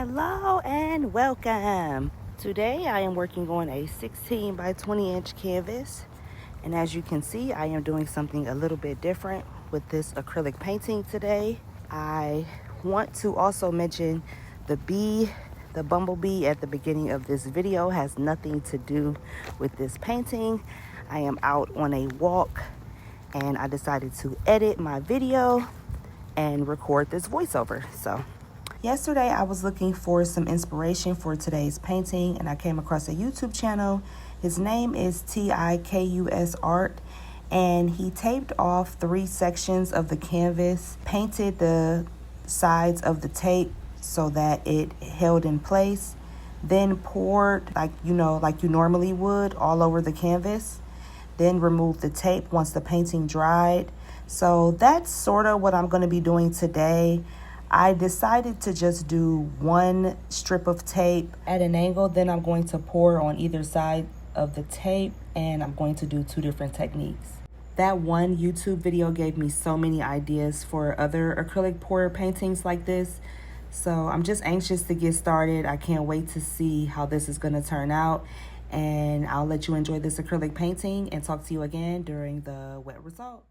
Hello and welcome. Today I am working on a 16 by 20 inch canvas, and as you can see I am doing something a little bit different with this acrylic painting today. I want to also mention the bumblebee at the beginning of this video has nothing to do with this painting. I am out on a walk and I decided to edit my video and record this voiceover. So yesterday I was looking for some inspiration for today's painting and I came across a YouTube channel. His name is Tikus Art, and he taped off 3 sections of the canvas, painted the sides of the tape so that it held in place, then poured like you normally would all over the canvas, then removed the tape once the painting dried. So that's sort of what I'm going to be doing today. I decided to just do one strip of tape at an angle, then I'm going to pour on either side of the tape, and I'm going to do 2 different techniques. That one YouTube video gave me so many ideas for other acrylic pour paintings like this, so I'm just anxious to get started. I can't wait to see how this is going to turn out, and I'll let you enjoy this acrylic painting and talk to you again during the wet result.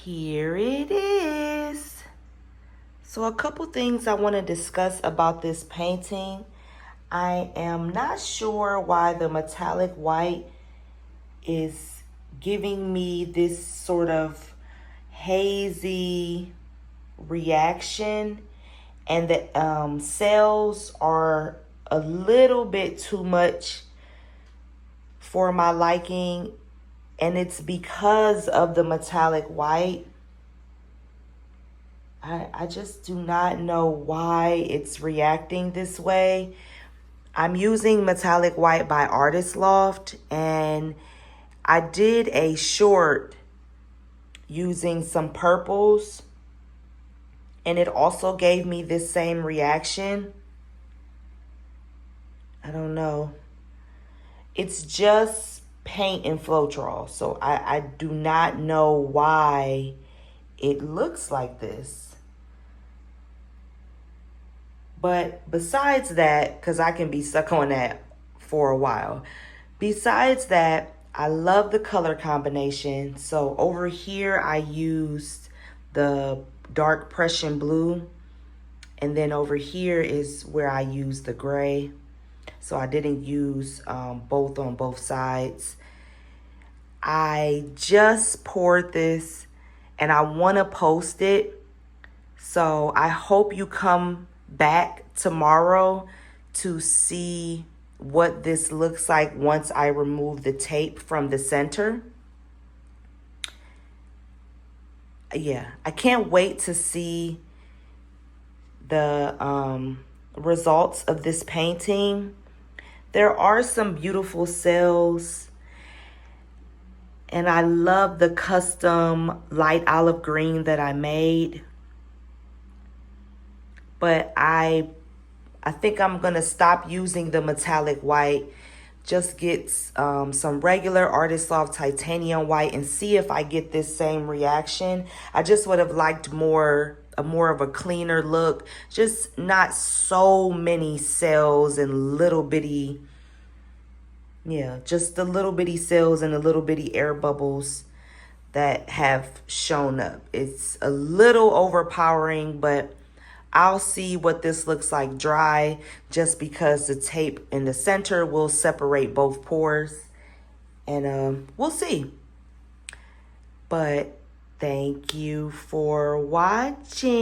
Here it is. So a couple things I want to discuss about this painting. I am not sure why the metallic white is giving me this sort of hazy reaction, and the cells are a little bit too much for my liking, and it's because of the metallic white. I just do not know why it's reacting this way. I'm using metallic white by Artist Loft, and I did a short using some purples, and it also gave me this same reaction. I don't know. It's just paint and floetrol, so I do not know why it looks like this. But besides that, because I can be stuck on that for a while. Besides that, I love the color combination. So over here, I used the dark Prussian blue. And then over here is where I used the gray. So I didn't use both on both sides. I just poured this and I want to post it. So I hope you come back tomorrow to see what this looks like once I remove the tape from the center. Yeah, I can't wait to see the results of this painting. There are some beautiful cells, and I love the custom light olive green that I made. But I think I'm gonna stop using the metallic white, just get some regular Artist Loft titanium white and see if I get this same reaction. I just would have liked more of a cleaner look, just not so many cells and little bitty, just the little bitty cells and the little bitty air bubbles that have shown up. It's a little overpowering, but I'll see what this looks like dry, just because the tape in the center will separate both pores, and we'll see. But thank you for watching.